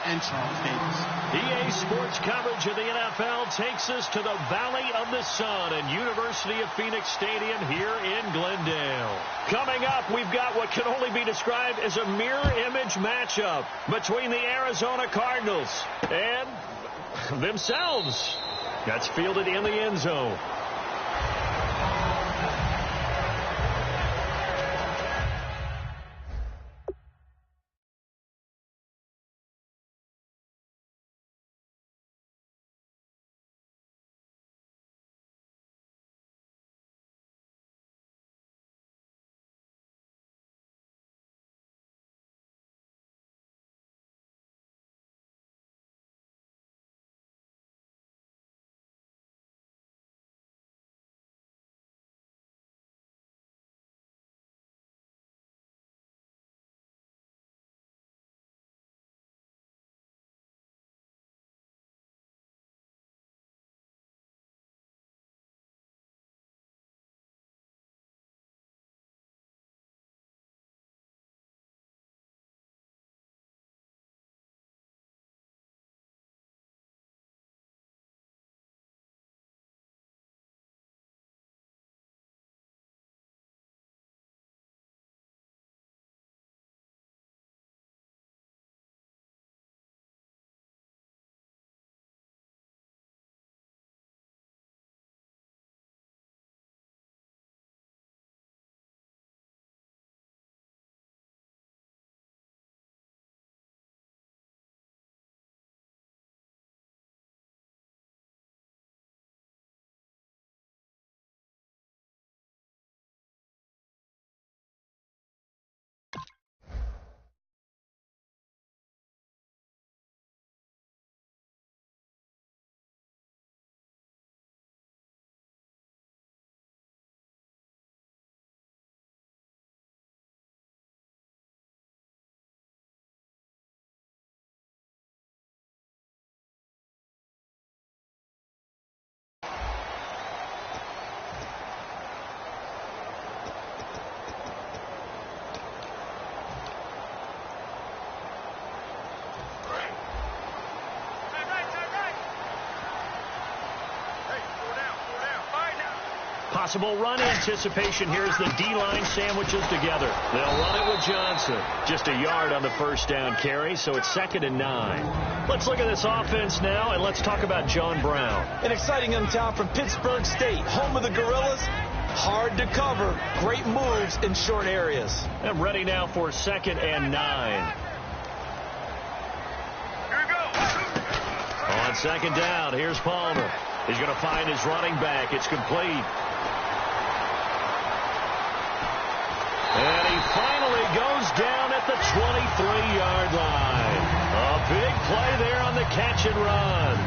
and Charles Davis. EA Sports coverage of the NFL takes us to the Valley of the Sun at University of Phoenix Stadium here in Glendale. Coming up, we've got what can only be described as a mirror image matchup between the Arizona Cardinals and themselves. That's fielded in the end zone. Possible run anticipation here as the D-line sandwiches together. They'll run it with Johnson. Just a yard on the first down carry, so it's 2nd and 9. Let's look at this offense now, and let's talk about John Brown. An exciting young talent from Pittsburgh State, home of the Gorillas. Hard to cover. Great moves in short areas. And ready now for 2nd and 9. Here we go. On 2nd down, here's Palmer. He's going to find his running back. It's complete. And he finally goes down at the 23-yard line. A big play there on the catch and run.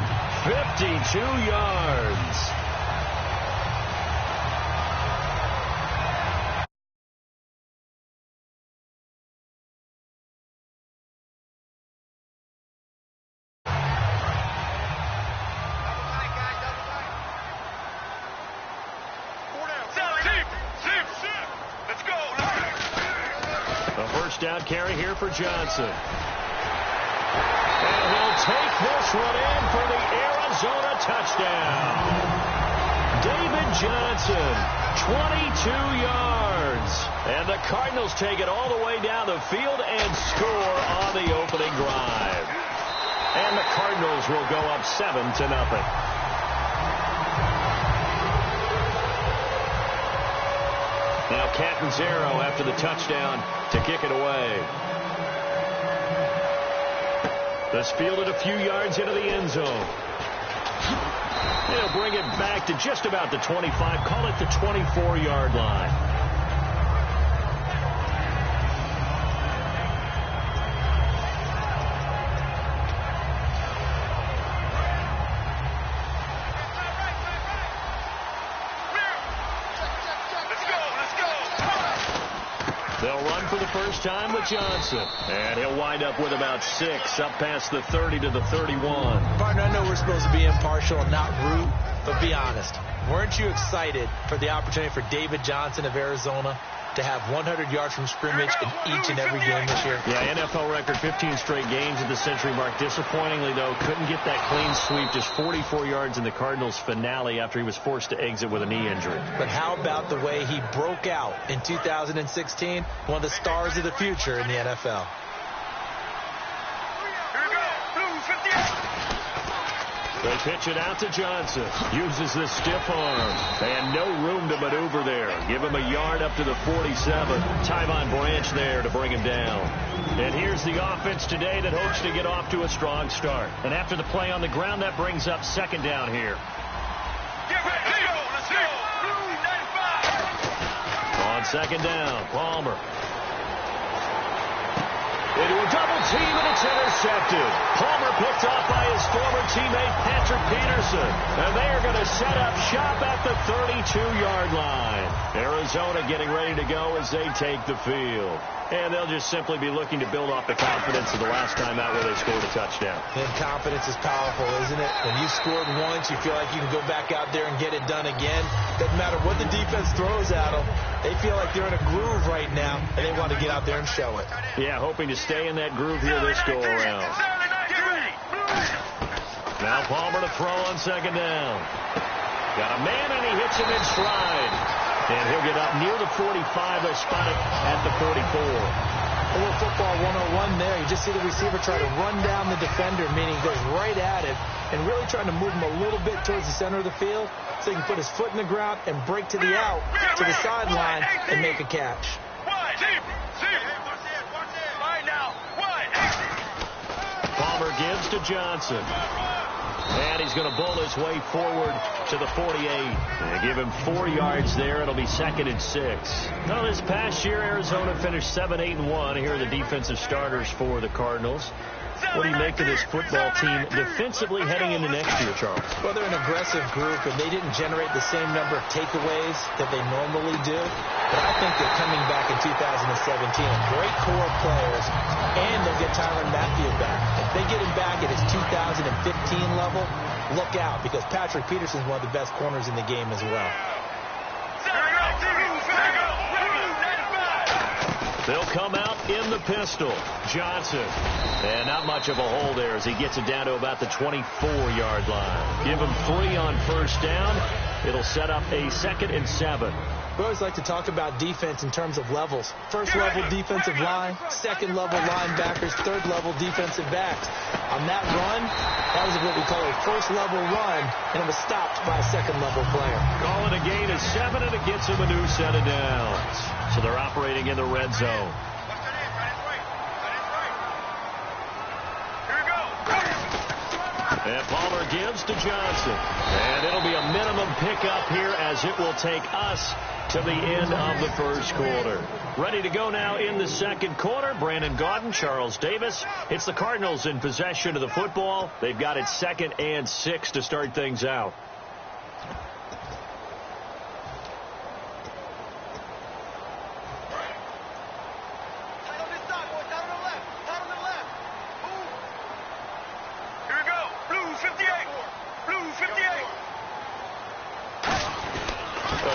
52 yards. Down carry here for Johnson. And he'll take this one in for the Arizona touchdown. David Johnson, 22 yards. And the Cardinals take it all the way down the field and score on the opening drive. And the Cardinals will go up 7-0. Now Catanzaro after the touchdown to kick it away. This fielded a few yards into the end zone. They'll bring it back to just about the 25. Call it the 24-yard line. They'll run for the first time with Johnson. And he'll wind up with about 6 up past the 30 to the 31. Partner, I know we're supposed to be impartial and not root, but be honest. Weren't you excited for the opportunity for David Johnson of Arizona? to have 100 yards from scrimmage in each and every game this year. Yeah, NFL record 15 straight games at the century mark. Disappointingly, though, couldn't get that clean sweep. Just 44 yards in the Cardinals' finale after he was forced to exit with a knee injury. But how about the way he broke out in 2016? One of the stars of the future in the NFL. They pitch it out to Johnson. Uses the stiff arm. And no room to maneuver there. Give him a yard up to the 47. Tyvon Branch there to bring him down. And here's the offense today that hopes to get off to a strong start. And after the play on the ground, that brings up second down here. Let's go. On second down, Palmer. Into a double team, and it's intercepted. Palmer picked off by his former teammate Patrick Peterson. And they are going to set up shop at the 32-yard line. Arizona getting ready to go as they take the field. And they'll just simply be looking to build off the confidence of the last time out where they scored a touchdown. And confidence is powerful, isn't it? When you scored once, you feel like you can go back out there and get it done again. Doesn't matter what the defense throws at them. They feel like they're in a groove right now, and they want to get out there and show it. Yeah, hoping to stay in that groove here this go-around. Now Palmer to throw on second down. Got a man, and he hits him in stride. And he'll get up near the 45. They'll spot it at the 44. A little football 101 there. You just see the receiver try to run down the defender, meaning he goes right at it, and really trying to move him a little bit towards the center of the field so he can put his foot in the ground and break to the out, to the sideline, and make a catch. Palmer gives to Johnson. And he's going to bowl his way forward to the 48. And give him 4 yards there. It'll be 2nd and 6. Now, this past year, Arizona finished 7-8-1. Here are the defensive starters for the Cardinals. What do you make of this football team defensively heading into next year, Charles? Well, they're an aggressive group, and they didn't generate the same number of takeaways that they normally do. But I think they're coming back in 2017. A great core of players, and they'll get Tyrann Mathieu back. If they get him back at his 2015 level, look out, because Patrick Peterson's one of the best corners in the game as well. They'll come out in the pistol. Johnson. And not much of a hole there as he gets it down to about the 24-yard line. Give him 3 on first down. It'll set up a 2nd and 7. We always like to talk about defense in terms of levels. First level defensive line, second level linebackers, third level defensive backs. On that run, that was what we call a first level run, and it was stopped by a second level player. Call it a gain of 7, and it gets him a new set of downs. So they're operating in the red zone. And Palmer gives to Johnson. And it'll be a minimum pickup here as it will take us to the end of the first quarter. Ready to go now in the second quarter. Brandon Gaudin, Charles Davis. It's the Cardinals in possession of the football. They've got it 2nd and 6 to start things out.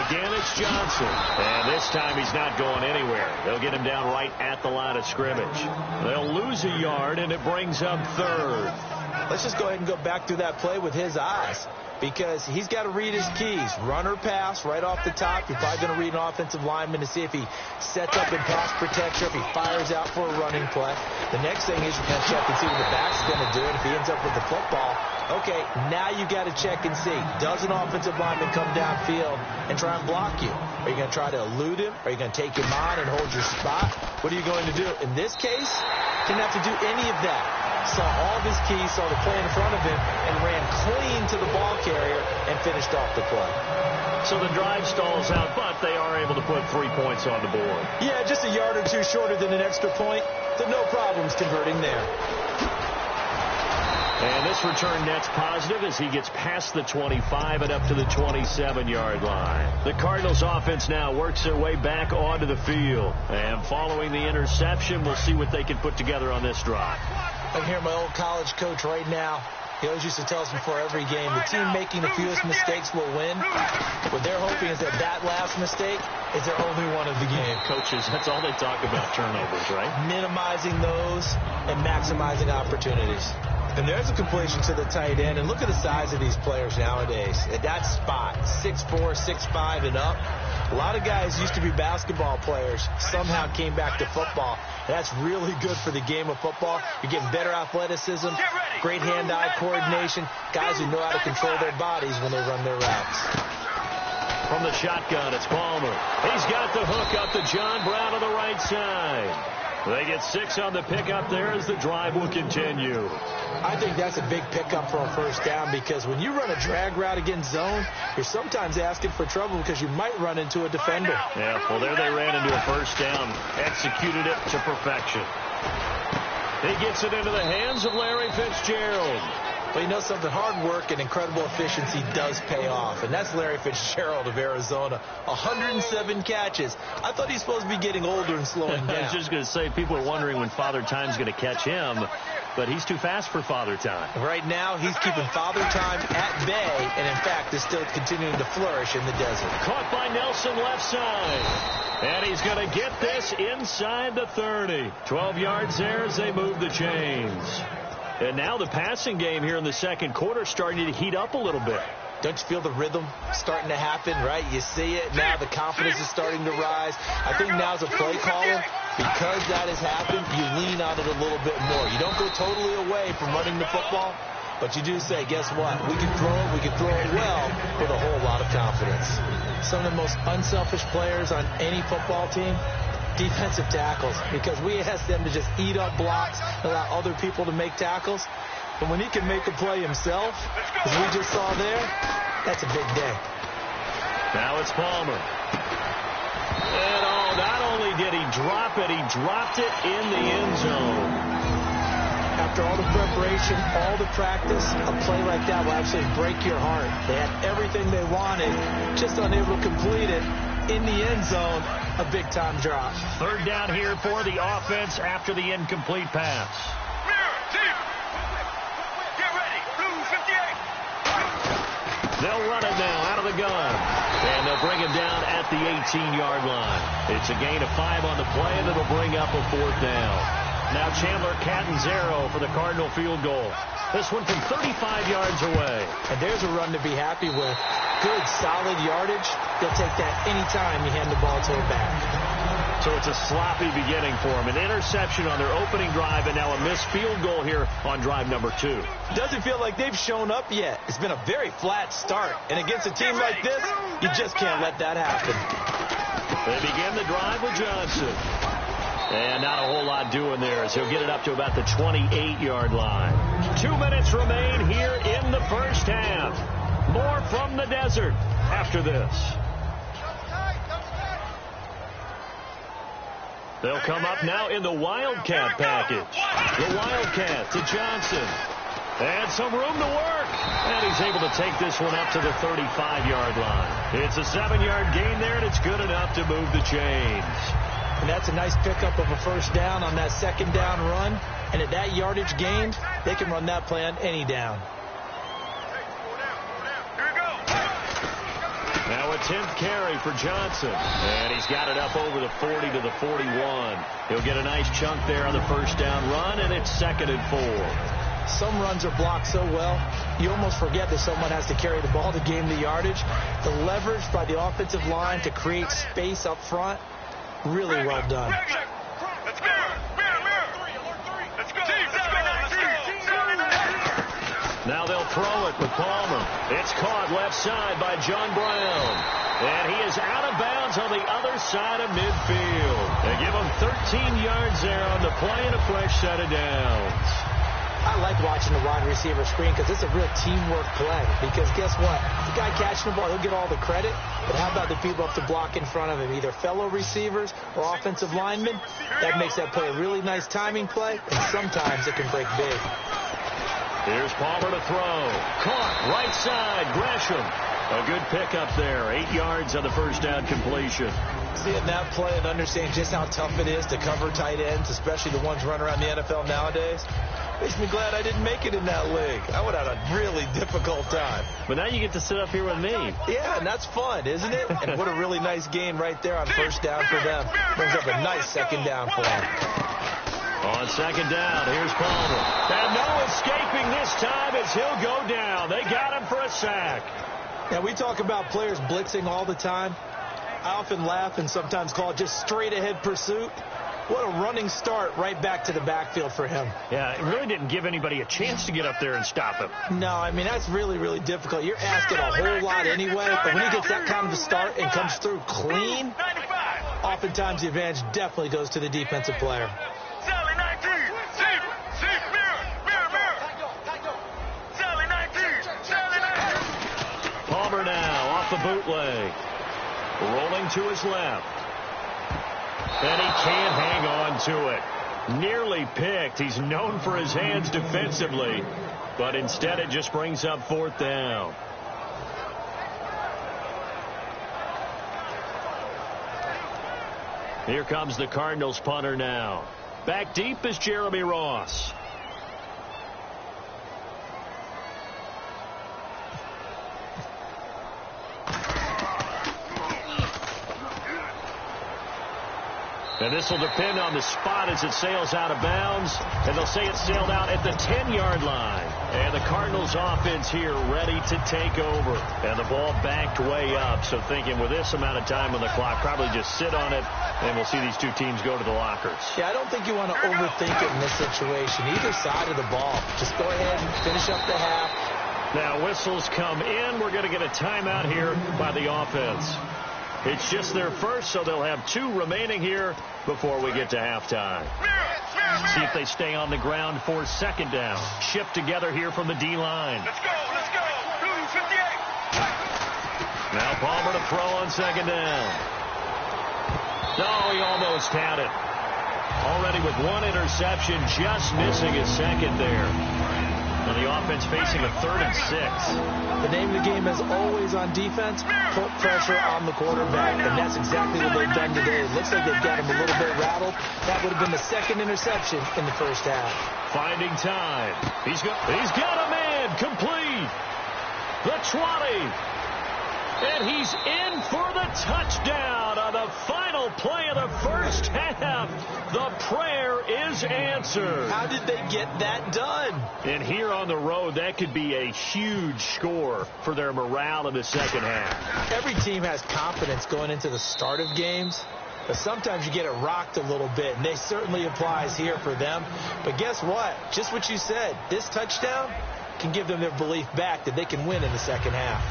Again, it's Johnson. And this time he's not going anywhere. They'll get him down right at the line of scrimmage. They'll lose a yard, and it brings up 3rd. Let's just go ahead and go back through that play with his eyes, because he's got to read his keys. Run or pass right off the top. You're probably going to read an offensive lineman to see if he sets up in pass protection, if he fires out for a running play. The next thing is you're going to check and see what the back's going to do, and if he ends up with the football, okay, now you got to check and see. Does an offensive lineman come downfield and try and block you? Are you going to try to elude him? Are you going to take him on and hold your spot? What are you going to do? In this case, didn't have to do any of that. Saw all of his keys, saw the play in front of him, and ran clean to the ball carrier and finished off the play. So the drive stalls out, but they are able to put 3 points on the board. Yeah, just a yard or two shorter than an extra point, so no problems converting there. And this return net's positive as he gets past the 25 and up to the 27-yard line. The Cardinals offense now works their way back onto the field. And following the interception, we'll see what they can put together on this drive. I can hear my old college coach right now. He always used to tell us before every game, the team making the fewest mistakes will win. What they're hoping is that last mistake is their only one of the game. Coaches, that's all they talk about, turnovers, right? Minimizing those and maximizing opportunities. And there's a completion to the tight end. And look at the size of these players nowadays. At that spot, 6'4", 6'5", and up. A lot of guys used to be basketball players, somehow came back to football. That's really good for the game of football. You're getting better athleticism, great hand-eye coordination, guys who know how to control their bodies when they run their routes. From the shotgun, it's Palmer. He's got the hook up to John Brown on the right side. They get 6 on the pickup there as the drive will continue. I think that's a big pickup for a first down because when you run a drag route against zone, you're sometimes asking for trouble because you might run into a defender. Yeah, well, there they ran into a first down, executed it to perfection. He gets it into the hands of Larry Fitzgerald. Well, you know something, hard work and incredible efficiency does pay off, and that's Larry Fitzgerald of Arizona. 107 catches. I thought he's supposed to be getting older and slowing down. I was just going to say, people are wondering when Father Time's going to catch him, but he's too fast for Father Time. Right now, he's keeping Father Time at bay, and in fact, is still continuing to flourish in the desert. Caught by Nelson left side, and he's going to get this inside the 30. 12 yards there as they move the chains. And now the passing game here in the second quarter starting to heat up a little bit. Don't you feel the rhythm starting to happen, right? You see it. Now the confidence is starting to rise. I think now's a play caller. Because that has happened, you lean on it a little bit more. You don't go totally away from running the football, but you do say, guess what? We can throw it. We can throw it well with a whole lot of confidence. Some of the most unselfish players on any football team, defensive tackles, because we ask them to just eat up blocks, allow other people to make tackles. But when he can make a play himself, as we just saw there, that's a big day. Now it's Palmer. And not only did he drop it, he dropped it in the end zone. After all the preparation, all the practice, a play like that will absolutely break your heart. They had everything they wanted, just unable to complete it. In the end zone, a big-time drop. Third down here for the offense after the incomplete pass. Get ready. Blue 58. They'll run it now out of the gun. And they'll bring him down at the 18-yard line. It's a gain of 5 on the play, and it'll bring up a fourth down. Now Chandler Catanzaro for the Cardinal field goal. This one from 35 yards away. And there's a run to be happy with. Good, solid yardage. They'll take that anytime you hand the ball to him back. So it's a sloppy beginning for him. An interception on their opening drive, and now a missed field goal here on drive number 2. Doesn't feel like they've shown up yet. It's been a very flat start. And against a team like this, you just can't let that happen. They begin the drive with Johnson. And not a whole lot doing there as he'll get it up to about the 28-yard line. 2 minutes remain here in the first half. More from the desert after this. They'll come up now in the Wildcat package. The Wildcat to Johnson. And some room to work. And he's able to take this one up to the 35-yard line. It's a 7-yard gain there, and it's good enough to move the chains. And that's a nice pickup of a first down on that second down run. And at that yardage gained, they can run that play on any down. Now a 10th carry for Johnson. And he's got it up over the 40 to the 41. He'll get a nice chunk there on the first down run, and it's 2nd and 4. Some runs are blocked so well, you almost forget that someone has to carry the ball to gain the yardage. The leverage by the offensive line to create space up front, really well done. Let's go. Let's go. Now they'll throw it with Palmer. It's caught left side by John Brown. And he is out of bounds on the other side of midfield. They give him 13 yards there on the play and a fresh set of downs. I like watching the wide receiver screen because it's a real teamwork play. Because guess what? The guy catching the ball, he'll get all the credit. But how about the people up to block in front of him, either fellow receivers or offensive linemen? That makes that play a really nice timing play, and sometimes it can break big. Here's Palmer to throw. Caught right side, Gresham. A good pickup there. 8 yards on the first down completion. Seeing that play and understanding just how tough it is to cover tight ends, especially the ones running around the NFL nowadays. Makes me glad I didn't make it in that league. I would have had a really difficult time. But now you get to sit up here with me. Yeah, and that's fun, isn't it? And what a really nice game right there on first down for them. Brings up a nice second down for them. On second down, here's Palmer. And no escaping this time as he'll go down. They got him for a sack. Now, we talk about players blitzing all the time. I often laugh and sometimes call it just straight-ahead pursuit. What a running start right back to the backfield for him. Yeah, it really didn't give anybody a chance to get up there and stop him. No, I mean, that's really, really difficult. You're asking a whole lot anyway, but when he gets that kind of a start and comes through clean, oftentimes the advantage definitely goes to the defensive player. Sally 19, Sally 19. Palmer now off the bootleg. Rolling to his left. And he can't hang on to it. Nearly picked. He's known for his hands defensively, but instead it just brings up fourth down. Here comes the Cardinals punter now. Back deep is Jeremy Ross. And this will depend on the spot as it sails out of bounds. And they'll say it sailed out at the 10-yard line. And the Cardinals offense here ready to take over. And the ball backed way up. So thinking with this amount of time on the clock, probably just sit on it. And we'll see these two teams go to the lockers. Yeah, I don't think you want to overthink it in this situation. Either side of the ball. Just go ahead and finish up the half. Now whistles come in. We're going to get a timeout here by the offense. It's just their first, so they'll have two remaining here before we get to halftime. See if they stay on the ground for second down. Shift together here from the D-line. Let's go. Blue 58. Now Palmer to throw on second down. No, he almost had it. Already with one interception, just missing his second there. And the offense facing a 3rd and 6. The name of the game is always on defense, put pressure on the quarterback. And that's exactly what they've done today. It looks like they've got him a little bit rattled. That would have been the second interception in the first half. Finding time. He's got a man complete. The 20. And he's in for the touchdown on the final play of the first half. The prayer is answered. How did they get that done? And here on the road, that could be a huge score for their morale in the second half. Every team has confidence going into the start of games, but sometimes you get it rocked a little bit, and this certainly applies here for them. But guess what? Just what you said, this touchdown can give them their belief back that they can win in the second half.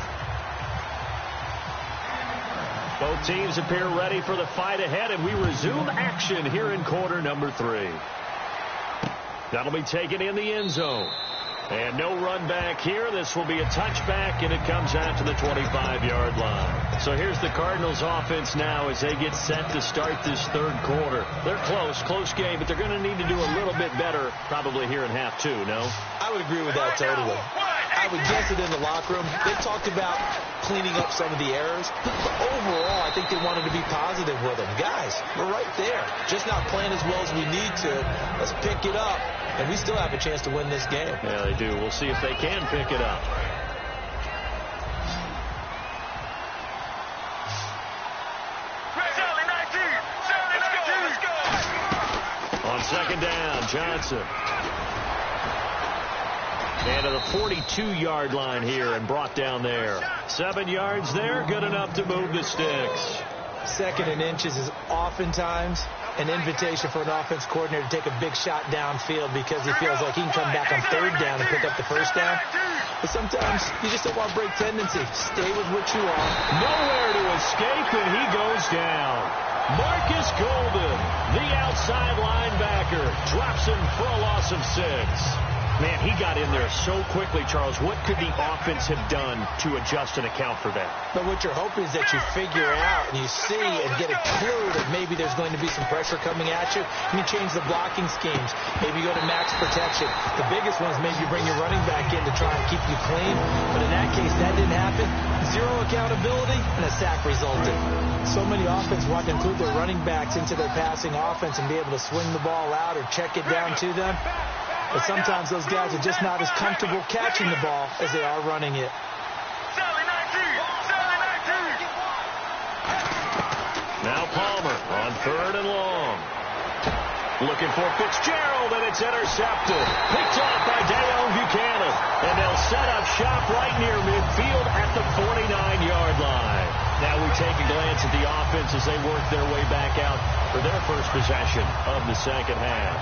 Both teams appear ready for the fight ahead, and we resume action here in quarter number 3. That'll be taken in the end zone. And no run back here. This will be a touchback, and it comes out to the 25-yard line. So here's the Cardinals offense now as they get set to start this third quarter. They're close game, but they're going to need to do a little bit better probably here in half 2, no? I would agree with that totally. I would guess it in the locker room. They talked about cleaning up some of the errors, but overall, I think they wanted to be positive with them. Guys, we're right there. Just not playing as well as we need to. Let's pick it up, and we still have a chance to win this game. Yeah, they do. We'll see if they can pick it up. Sally 19. Let's go. On second down, Johnson. And to the 42-yard line here and brought down there. 7 yards there, good enough to move the sticks. 2nd and inches is oftentimes an invitation for an offense coordinator to take a big shot downfield because he feels like he can come back on 3rd down and pick up the first down. But sometimes you just don't want to break tendency. Stay with what you are. Nowhere to escape, and he goes down. Marcus Golden, the outside linebacker, drops him for a loss of 6. Man, he got in there so quickly, Charles. What could the offense have done to adjust and account for that? But what you're hoping is that you figure out and you see and get a clue that maybe there's going to be some pressure coming at you, and you change the blocking schemes. Maybe you go to max protection. The biggest one is maybe you bring your running back in to try and keep you clean. But in that case, that didn't happen. 0 accountability, and a sack resulted. So many offenses want to include their running backs into their passing offense and be able to swing the ball out or check it down to them. But sometimes those guys are just not as comfortable catching the ball as they are running it. Now Palmer on 3rd and long. Looking for Fitzgerald, and it's intercepted. Picked off by Deone Bucannon. And they'll set up shop right near midfield at the 49-yard line. Now we take a glance at the offense as they work their way back out for their first possession of the second half.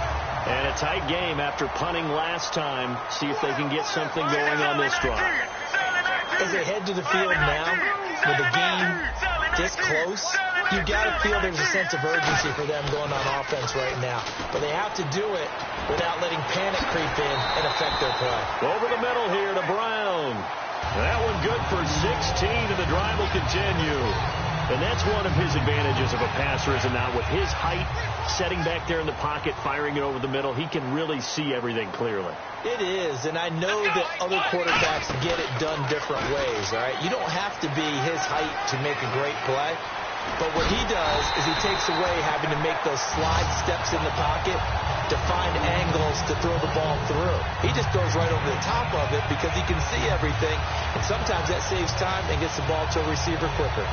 And a tight game after punting last time. See if they can get something going on this drive. As they head to the field now, with the game this close, you got to feel there's a sense of urgency for them going on offense right now. But they have to do it without letting panic creep in and affect their play. Over the middle here to Brown. That one good for 16, and the drive will continue. And that's one of his advantages of a passer, is it not? With his height, setting back there in the pocket, firing it over the middle, he can really see everything clearly. It is, and I know that other quarterbacks get it done different ways, all right? You don't have to be his height to make a great play. But what he does is he takes away having to make those slide steps in the pocket to find angles to throw the ball through. He just goes right over the top of it because he can see everything, and sometimes that saves time and gets the ball to a receiver quicker.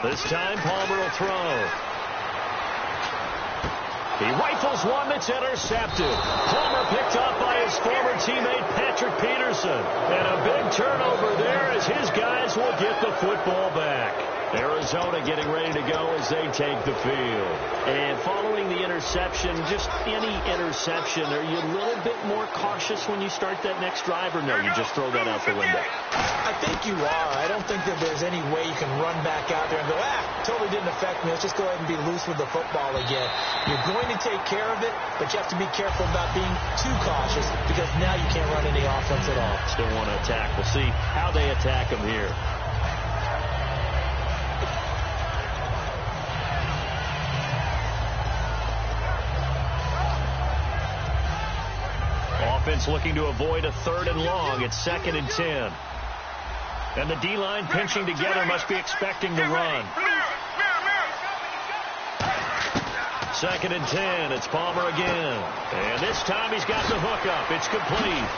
This time Palmer will throw. He rifles one that's intercepted. Palmer picked up by his former teammate Patrick Peterson. And a big turnover there as his guys will get the football back. Arizona getting ready to go as they take the field. And following the interception, just any interception, are you a little bit more cautious when you start that next drive, or no, you just throw that out the window? I think you are. I don't think that there's any way you can run back out there and go, totally didn't affect me. Let's just go ahead and be loose with the football again. You're going to take care of it, but you have to be careful about being too cautious because now you can't run any offense at all. Still want to attack. We'll see how they attack him here. Offense looking to avoid a 3rd and long. It's 2nd and 10. And the D-line pinching together must be expecting the run. 2nd and 10. It's Palmer again. And this time he's got the hook up. It's complete.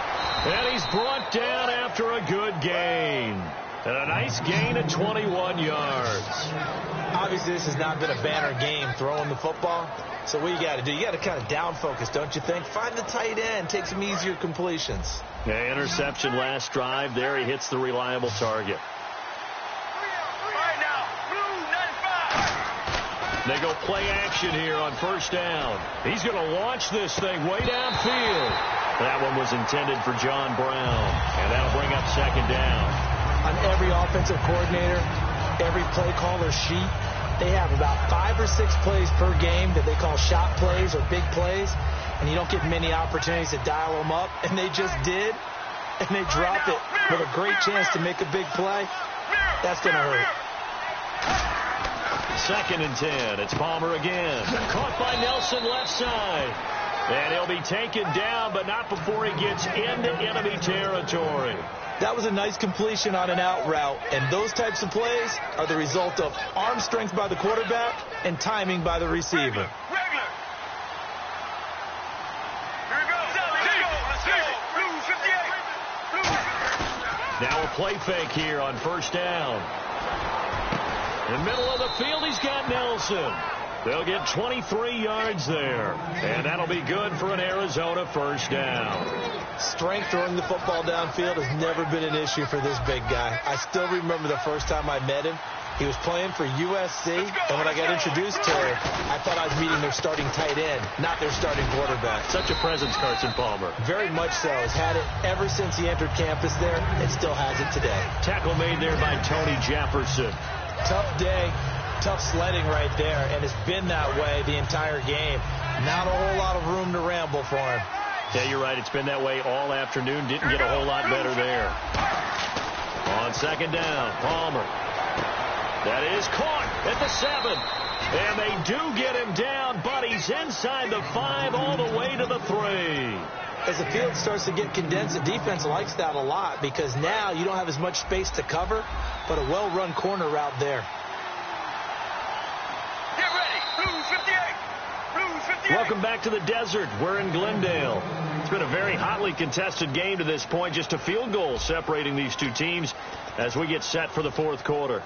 And he's brought down after a good gain. And a nice gain of 21 yards. Obviously, this has not been a banner game throwing the football. So what you got to do, you got to kind of down focus, don't you think? Find the tight end, take some easier completions. Yeah, interception last drive. There he hits the reliable target. They go play action here on 1st down. He's going to launch this thing way downfield. That one was intended for John Brown. And that'll bring up 2nd down. On every offensive coordinator, every play caller sheet, they have about 5 or 6 plays per game that they call shot plays or big plays, and you don't get many opportunities to dial them up, and they just did, and they drop it with a great chance to make a big play. That's going to hurt. 2nd and 10. It's Palmer again. Caught by Nelson left side. And he'll be taken down, but not before he gets into enemy territory. That was a nice completion on an out route, and those types of plays are the result of arm strength by the quarterback and timing by the receiver. Now a play fake here on 1st down. In the middle of the field, he's got Nelson. They'll get 23 yards there, and that'll be good for an Arizona 1st down. Strength throwing the football downfield has never been an issue for this big guy. I still remember the first time I met him. He was playing for USC, and when I got introduced to him, I thought I was meeting their starting tight end, not their starting quarterback. Such a presence, Carson Palmer. Very much so. Has had it ever since he entered campus there, and still has it today. Tackle made there by Tony Jefferson. Tough day, tough sledding right there, and it's been that way the entire game. Not a whole lot of room to ramble for him. Yeah, you're right. It's been that way all afternoon. Didn't get a whole lot better there. On 2nd down, Palmer. That is caught at the 7. And they do get him down, but he's inside the 5 all the way to the 3. As the field starts to get condensed, the defense likes that a lot because now you don't have as much space to cover, but a well-run corner route there. Welcome back to the desert. We're in Glendale. It's been a very hotly contested game to this point. Just a field goal separating these two teams as we get set for the fourth quarter.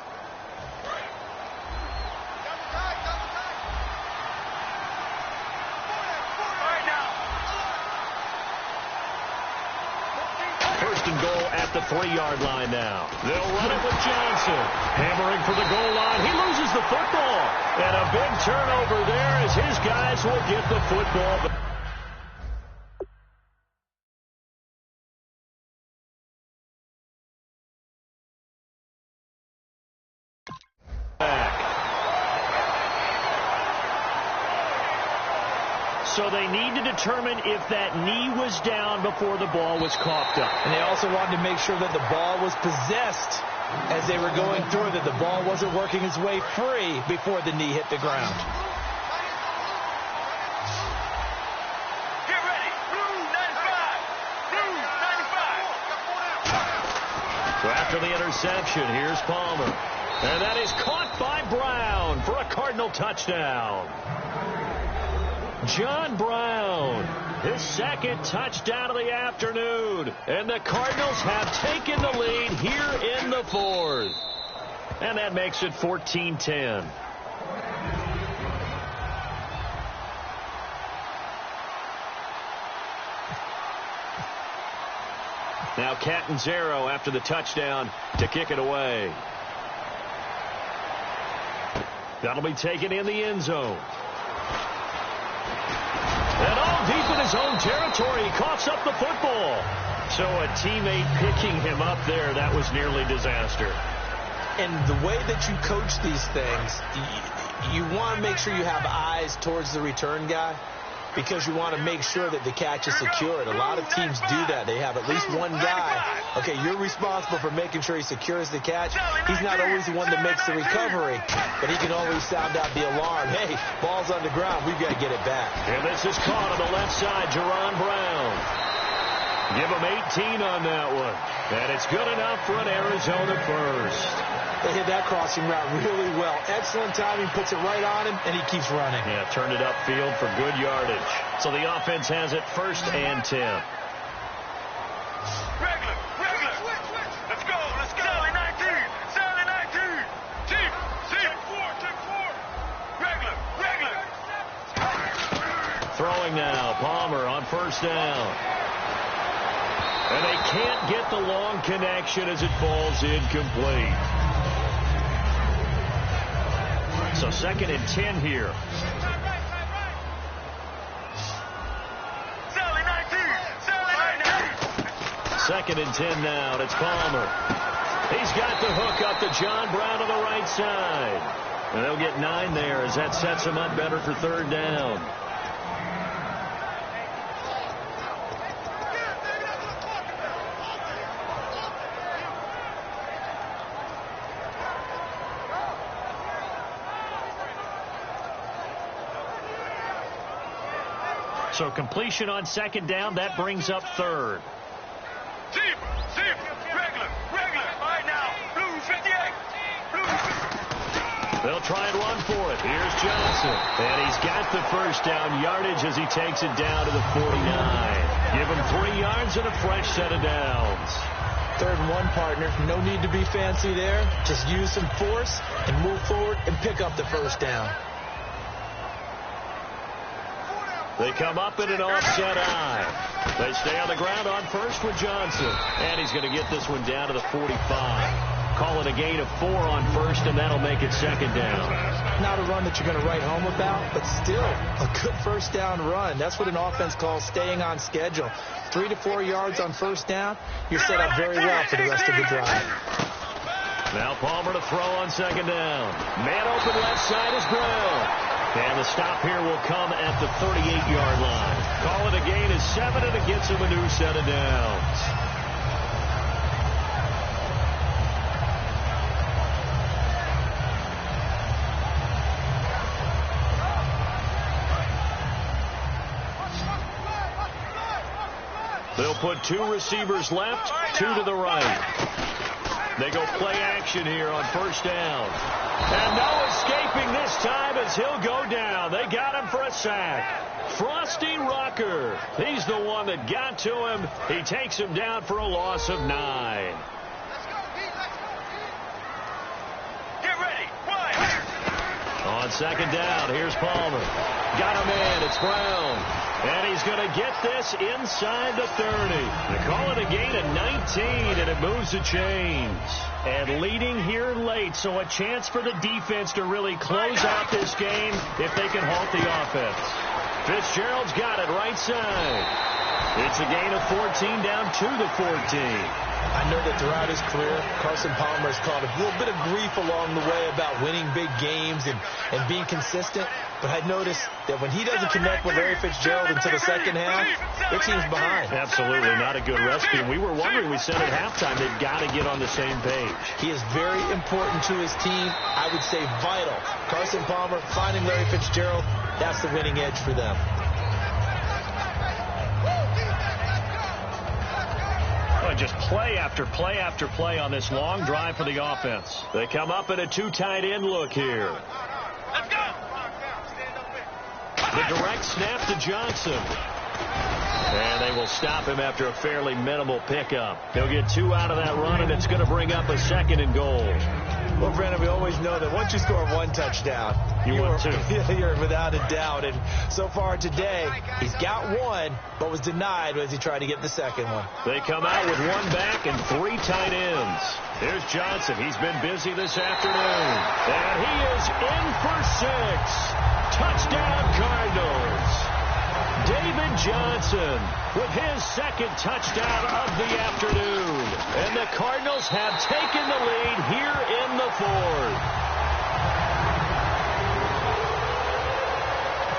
First and goal at the 3-yard line now. They'll run it with Johnson. Hammering for the goal line. He loses the football. And a big turnover there as his guys will get the football. So they need to determine if that knee was down before the ball was coughed up. And they also wanted to make sure that the ball was possessed as they were going through, that the ball wasn't working its way free before the knee hit the ground. Get ready. Blue 95. Blue 95. So after the interception, here's Palmer. And that is caught by Brown for a Cardinal touchdown. John Brown, his second touchdown of the afternoon. And the Cardinals have taken the lead here in the fourth. And that makes it 14-10. Now Catanzaro after the touchdown to kick it away. That'll be taken in the end zone. And all deep in his own territory, he coughs up the football. So a teammate picking him up there, that was nearly disaster. And the way that you coach these things, you want to make sure you have eyes towards the return guy because you want to make sure that the catch is secured. A lot of teams do that. They have at least one guy. Okay, you're responsible for making sure he secures the catch. He's not always the one that makes the recovery, but he can always sound out the alarm. Hey, ball's on the ground. We've got to get it back. And this is caught on the left side, Jaron Brown. Give him 18 on that one. And it's good enough for an Arizona first. They hit that crossing route really well. Excellent timing, puts it right on him, and he keeps running. Yeah, turned it upfield for good yardage. So the offense has it 1st and 10. Regular. Let's go. Sally 19. Chief. Take four. Regular. Throwing now, Palmer on 1st down. And they can't get the long connection as it falls incomplete. So 2nd and 10 here. Sally 19. 2nd and 10 now, and it's Palmer. He's got the hook up to John Brown on the right side. And they'll get 9 there as that sets him up better for 3rd down. So completion on 2nd down, that brings up 3rd. Chief. Regular. All right now. Blue 58. They'll try and run for it. Here's Johnson. And he's got the 1st down yardage as he takes it down to the 49. Give him 3 yards and a fresh set of downs. 3rd and 1, partner. No need to be fancy there. Just use some force and move forward and pick up the 1st down. They come up in an offset eye. They stay on the ground on 1st with Johnson. And he's going to get this one down to the 45. Call it a gain of 4 on 1st, and that'll make it 2nd down. Not a run that you're going to write home about, but still a good 1st down run. That's what an offense calls staying on schedule. 3 to 4 yards on 1st down, you're set up very well for the rest of the drive. Now Palmer to throw on 2nd down. Man open left side is Brown. And the stop here will come at the 38-yard line. Call it a gain of 7, and it gets him a new set of downs. They'll put 2 receivers left, 2 to the right. They go play action here on 1st down. And no escaping this time as he'll go down. They got him for a sack. Frosty Rucker. He's the one that got to him. He takes him down for a loss of 9. Get ready. One. On second down, here's Palmer. Got him in. It's Brown. And he's going to get this inside the 30. They call it a gain of 19, and it moves the chains. And leading here late, so a chance for the defense to really close out this game if they can halt the offense. Fitzgerald's got it right side. It's a gain of 14 down to the 14. I know that throughout his career, Carson Palmer has caught a little bit of grief along the way about winning big games and being consistent. But I noticed that when he doesn't connect with Larry Fitzgerald until the second half, their team's behind. Absolutely not a good recipe. And we were wondering, we said at halftime, they've got to get on the same page. He is very important to his team. I would say vital. Carson Palmer finding Larry Fitzgerald, that's the winning edge for them. Just play after play after play on this long drive for the offense. They come up in a 2 tight end look here. Let's go. The direct snap to Johnson. And they will stop him after a fairly minimal pickup. He'll get 2 out of that run, and it's going to bring up a 2nd and goal. Well, Brandon, we always know that once you score 1 touchdown, you're 2. You're without a doubt. And so far today, he's got 1, but was denied as he tried to get the 2nd one. They come out with 1 back and 3 tight ends. Here's Johnson. He's been busy this afternoon. And he is in for 6. Touchdown, Cardinals. David Johnson with his 2nd touchdown of the afternoon. And the Cardinals have taken the lead here in the 4th.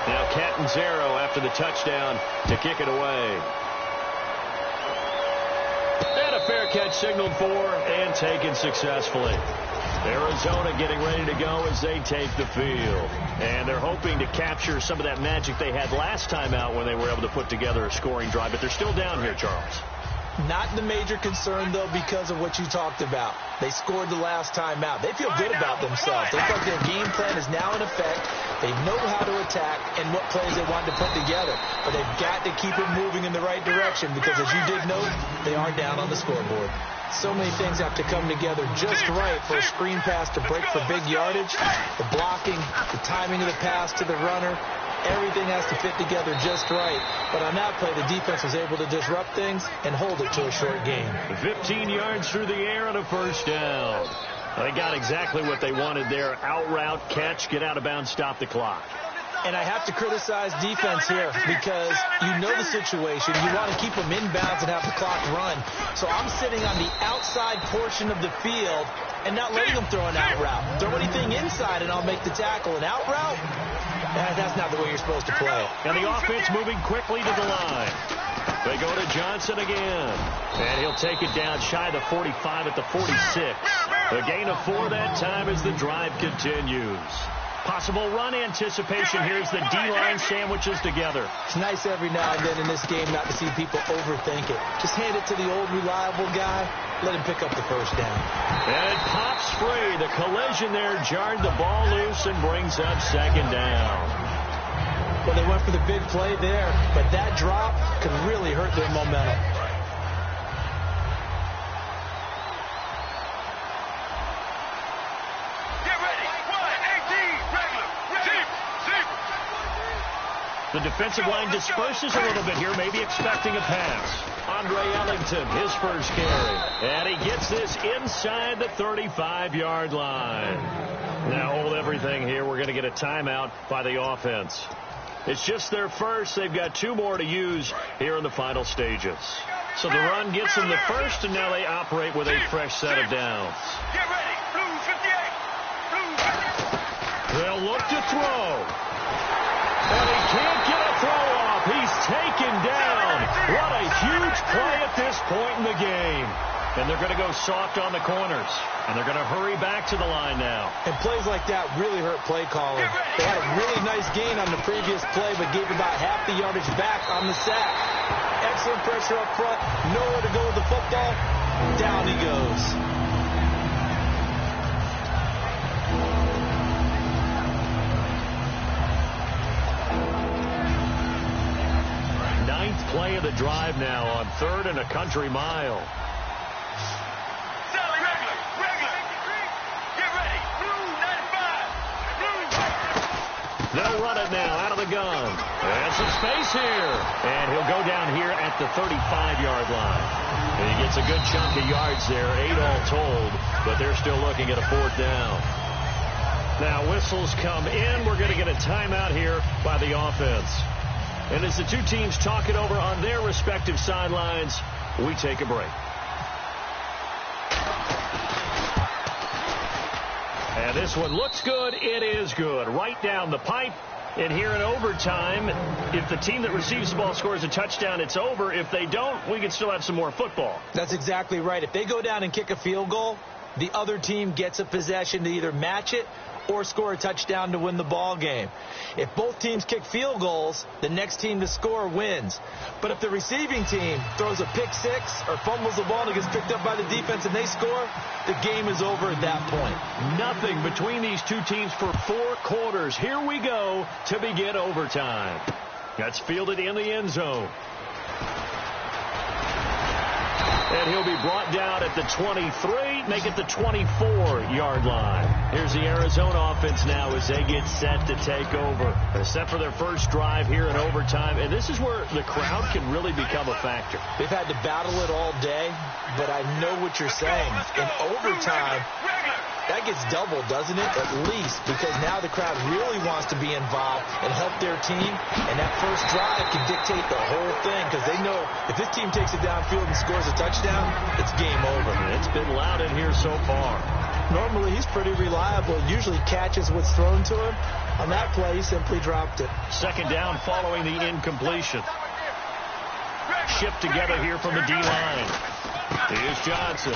Now Catanzaro after the touchdown to kick it away. And a fair catch signaled for and taken successfully. Arizona getting ready to go as they take the field. And they're hoping to capture some of that magic they had last time out when they were able to put together a scoring drive. But they're still down here, Charles. Not the major concern, though, because of what you talked about. They scored the last time out. They feel good about themselves. They feel like their game plan is now in effect. They know how to attack and what plays they want to put together. But they've got to keep it moving in the right direction because, as you did note, they are down on the scoreboard. So many things have to come together just right for a screen pass to break for big yardage. The blocking, the timing of the pass to the runner, everything has to fit together just right. But on that play, the defense was able to disrupt things and hold it to a short game. 15 yards through the air and a 1st down. They got exactly what they wanted there. Out route, catch, get out of bounds, stop the clock. And I have to criticize defense here because you know the situation. You want to keep them inbounds and have the clock run. So I'm sitting on the outside portion of the field and not letting them throw an out route. Throw anything inside and I'll make the tackle. An out route? That's not the way you're supposed to play. And the offense moving quickly to the line. They go to Johnson again. And he'll take it down shy of the 45 at the 46. A gain of 4 that time as the drive continues. Possible run anticipation here as the D-line sandwiches together. It's nice every now and then in this game not to see people overthink it. Just hand it to the old reliable guy. Let him pick up the 1st down. And it pops free. The collision there jarred the ball loose and brings up 2nd down. Well, they went for the big play there, but that drop could really hurt their momentum. The defensive line disperses a little bit here, maybe expecting a pass. Andre Ellington, his first carry. And he gets this inside the 35-yard line. Now hold everything here. We're going to get a timeout by the offense. It's just their first. They've got 2 more to use here in the final stages. So the run gets them the first, and now they operate with a fresh set of downs. Get ready. Blue 58. Blue 58. They'll look to throw. And he can't get a throw off. He's taken down. What a huge play at this point in the game. And they're going to go soft on the corners. And they're going to hurry back to the line now. And plays like that really hurt play calling. They had a really nice gain on the previous play, but gave about half the yardage back on the sack. Excellent pressure up front. Nowhere to go with the football. Down he goes. play of the drive now on 3rd and a country mile. Sally, regular. Get ready. Blue 95. They'll run it now out of the gun. And some space here. And he'll go down here at the 35-yard line. And he gets a good chunk of yards there, 8 all told, but they're still looking at a 4th down. Now whistles come in. We're going to get a timeout here by the offense. And as the two teams talk it over on their respective sidelines, we take a break. And this one looks good. It is good. Right down the pipe. And here in overtime, if the team that receives the ball scores a touchdown, it's over. If they don't, we can still have some more football. That's exactly right. If they go down and kick a field goal, the other team gets a possession to either match it or score a touchdown to win the ball game. If both teams kick field goals, the next team to score wins. But if the receiving team throws a pick six or fumbles the ball and it gets picked up by the defense and they score, the game is over at that point. Nothing between these two teams for 4 quarters. Here we go to begin overtime. That's fielded in the end zone. And he'll be brought down at the 23, make it the 24-yard line. Here's the Arizona offense now as they get set to take over. They're set for their first drive here in overtime, and this is where the crowd can really become a factor. They've had to battle it all day, but I know what you're saying. In overtime, that gets doubled, doesn't it? At least, because now the crowd really wants to be involved and help their team, and that first drive can dictate the whole thing because they know if this team takes it downfield and scores a touchdown, it's game over. It's been loud in here so far. Normally, he's pretty reliable. Usually catches what's thrown to him. On that play, he simply dropped it. 2nd down following the incompletion. Shipped together here from the D-line. Here's Johnson.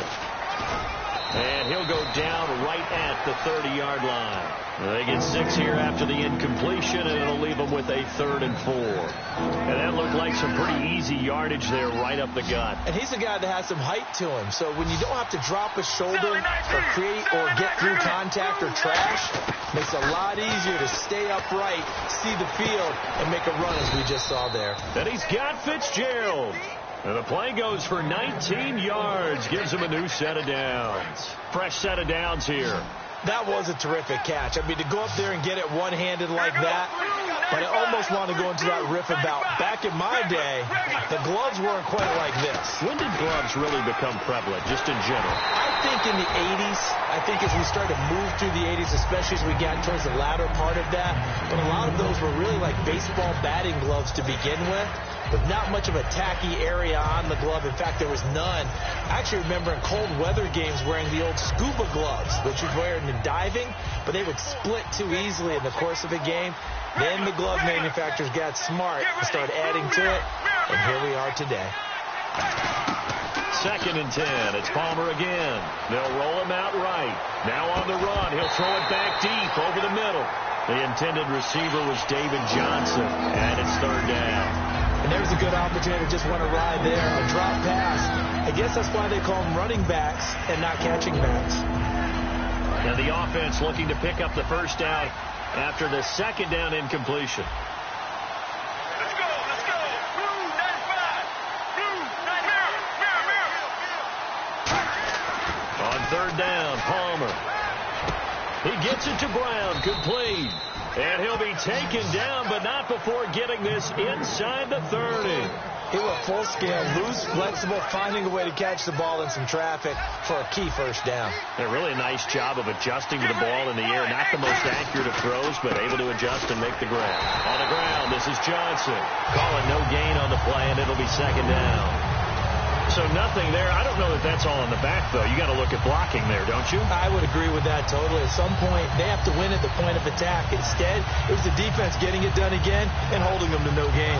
And he'll go down right at the 30-yard line. They get 6 here after the incompletion, and it'll leave them with a 3rd and 4. And that looked like some pretty easy yardage there right up the gut. And he's a guy that has some height to him. So when you don't have to drop a shoulder or create or get through contact or trash, makes it a lot easier to stay upright, see the field, and make a run as we just saw there. And he's got Fitzgerald. And the play goes for 19 yards. Gives him a new set of downs. Fresh set of downs here. That was a terrific catch. I mean, to go up there and get it one-handed like that, but I almost want to go into that riff about back in my day, the gloves weren't quite like this. When did gloves really become prevalent, just in general? I think in the 80s. I think as we started to move through the 80s, especially as we got towards the latter part of that, but a lot of those were really like baseball batting gloves to begin with not much of a tacky area on the glove. In fact, there was none. I actually remember in cold weather games wearing the old scuba gloves, which you'd wear in diving, but they would split too easily in the course of a game. Then the glove manufacturers got smart and started adding to it, and here we are today. 2nd and 10. It's Palmer again. They'll roll him out right. Now on the run. He'll throw it back deep over the middle. The intended receiver was David Johnson, and it's 3rd down. And there's a good opportunity to just want to ride there. A drop pass. I guess that's why they call them running backs and not catching backs. And the offense looking to pick up the 1st down after the 2nd down incompletion. Let's go. Blue 95. Blue 95. On 3rd down, Palmer. He gets it to Brown, complete. And he'll be taken down, but not before getting this inside the 30. He went full scale, loose, flexible, finding a way to catch the ball in some traffic for a key 1st down. A really nice job of adjusting to the ball in the air. Not the most accurate of throws, but able to adjust and make the grab. On the ground, this is Johnson. Calling no gain on the play, and it'll be 2nd down. So nothing there. I don't know that that's all in the back, though. You got to look at blocking there, don't you? I would agree with that totally. At some point, they have to win at the point of attack. Instead, it was the defense getting it done again and holding them to no gain.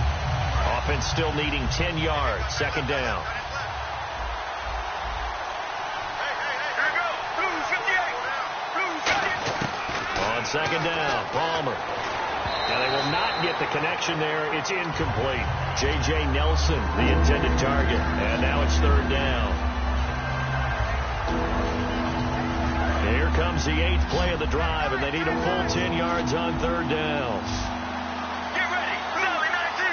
Offense still needing 10 yards. 2nd down. Here we go. Blue 58. On 2nd down, Palmer. Now they will not get the connection there. It's incomplete. J.J. Nelson, the intended target. And now it's 3rd down. Here comes the 8th play of the drive, and they need a full 10 yards on 3rd down. Get ready. Sally 19.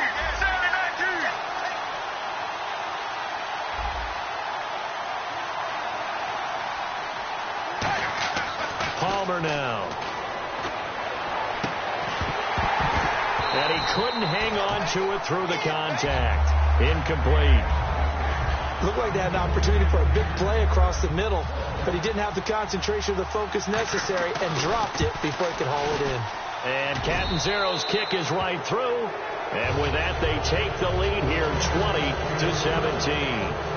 Palmer now. And he couldn't hang on to it through the contact. Incomplete. Looked like they had an opportunity for a big play across the middle, but he didn't have the concentration or the focus necessary and dropped it before he could haul it in. And Catanzaro's kick is right through. And with that, they take the lead here 20-17.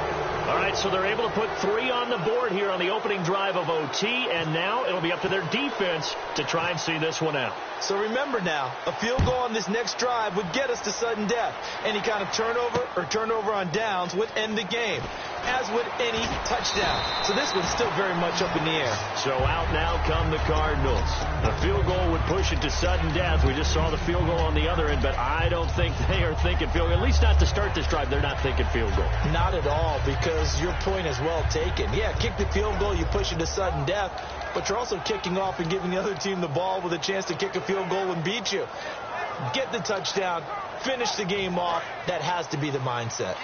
All right, so they're able to put 3 on the board here on the opening drive of OT, and now it'll be up to their defense to try and see this one out. So remember now, a field goal on this next drive would get us to sudden death. Any kind of turnover or turnover on downs would end the game, as would any touchdown. So this one's still very much up in the air. So out now come the Cardinals. A field goal would push it to sudden death. We just saw the field goal on the other end, but I don't think they are thinking field goal. At least not to start this drive. They're not thinking field goal. Not at all, because your point is well taken. Yeah, kick the field goal, you push it to sudden death, but you're also kicking off and giving the other team the ball with a chance to kick a field goal and beat you. Get the touchdown, finish the game off. That has to be the mindset.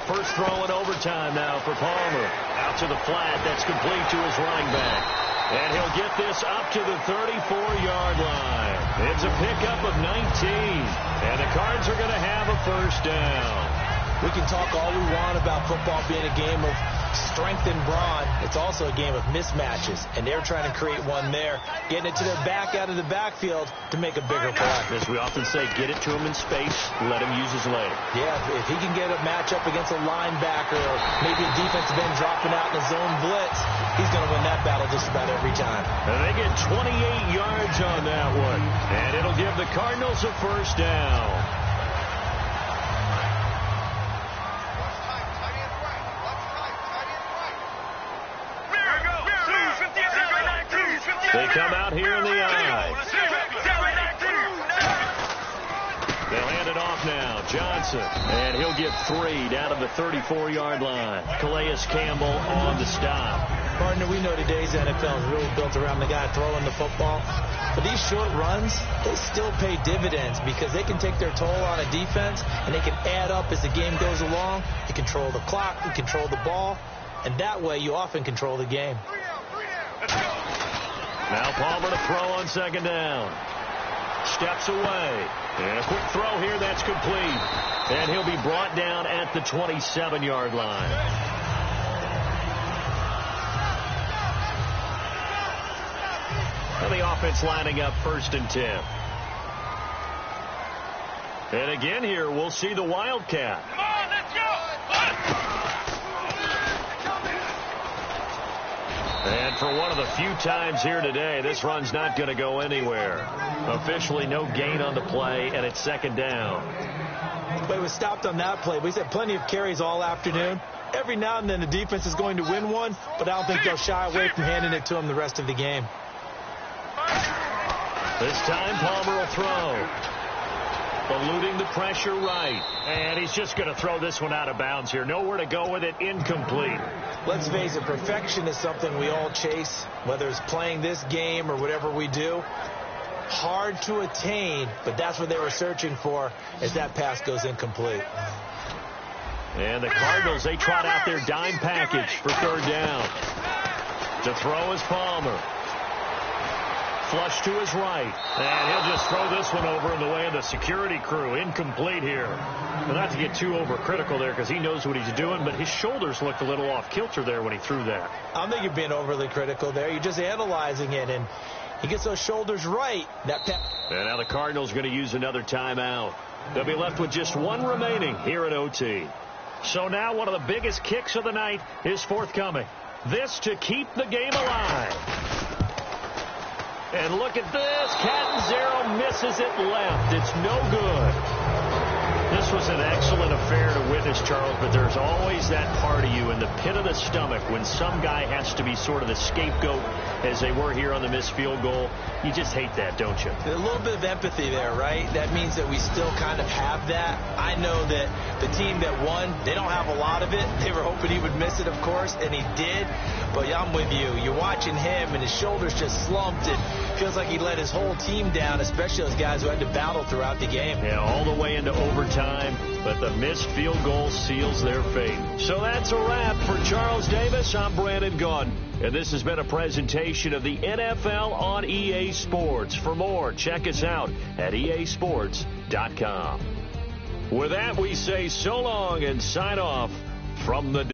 First throw in overtime now for Palmer. Out to the flat. That's complete to his running back. And he'll get this up to the 34-yard line. It's a pickup of 19. And the Cards are going to have a first down. We can talk all we want about football being a game of strength and brawn. It's also a game of mismatches, and they're trying to create one there, getting it to their back out of the backfield to make a bigger play. As we often say, get it to him in space, let him use his leg. Yeah, if he can get a matchup against a linebacker or maybe a defensive end dropping out in a zone blitz, he's going to win that battle just about every time. And they get 28 yards on that one, and it'll give the Cardinals a first down. They come out here in the eye. They'll hand it off now. Johnson. And he'll get 3 down to the 34-yard line. Calais Campbell on the stop. Partner, we know today's NFL is really built around the guy throwing the football. But these short runs, they still pay dividends because they can take their toll on a defense and they can add up as the game goes along. You control the clock, you control the ball, and that way you often control the game. Now Palmer to throw on second down. Steps away. And a quick throw here, that's complete. And he'll be brought down at the 27-yard line. And the offense lining up 1st and 10. And again here, we'll see the Wildcat. Come on, let's go! And for one of the few times here today, this run's not going to go anywhere. Officially no gain on the play, and it's second down. But it was stopped on that play. We had plenty of carries all afternoon. Every now and then the defense is going to win one, but I don't think they'll shy away from handing it to them the rest of the game. This time Palmer will throw. Eluding the pressure right. And he's just going to throw this one out of bounds here. Nowhere to go with it. Incomplete. Let's face it, perfection is something we all chase, whether it's playing this game or whatever we do. Hard to attain, but that's what they were searching for as that pass goes incomplete. And the Cardinals, they trot out their dime package for third down. To throw is Palmer. Flush to his right. And he'll just throw this one over in the way of the security crew. Incomplete here. Well, not to get too overcritical there because he knows what he's doing, but his shoulders looked a little off kilter there when he threw that. I don't think you're being overly critical there. You're just analyzing it, and he gets those shoulders right. And now the Cardinals are going to use another timeout. They'll be left with just one remaining here at OT. So now one of the biggest kicks of the night is forthcoming. This to keep the game alive. And look at this. Catanzaro misses it left. It's no good. This was an excellent affair to witness, Charles, but there's always that part of you in the pit of the stomach when some guy has to be sort of the scapegoat, as they were here on the missed field goal. You just hate that, don't you? A little bit of empathy there, right? That means that we still kind of have that. I know that the team that won, they don't have a lot of it. They were hoping he would miss it, of course, and he did. But yeah, I'm with you. You're watching him, and his shoulders just slumped, and feels like he let his whole team down, especially those guys who had to battle throughout the game. Yeah, all the way into overtime, but the missed field goal seals their fate. So that's a wrap for Charles Davis. I'm Brandon Gaudin, and this has been a presentation of the NFL on EA Sports. For more, check us out at easports.com. With that, we say so long and sign off from the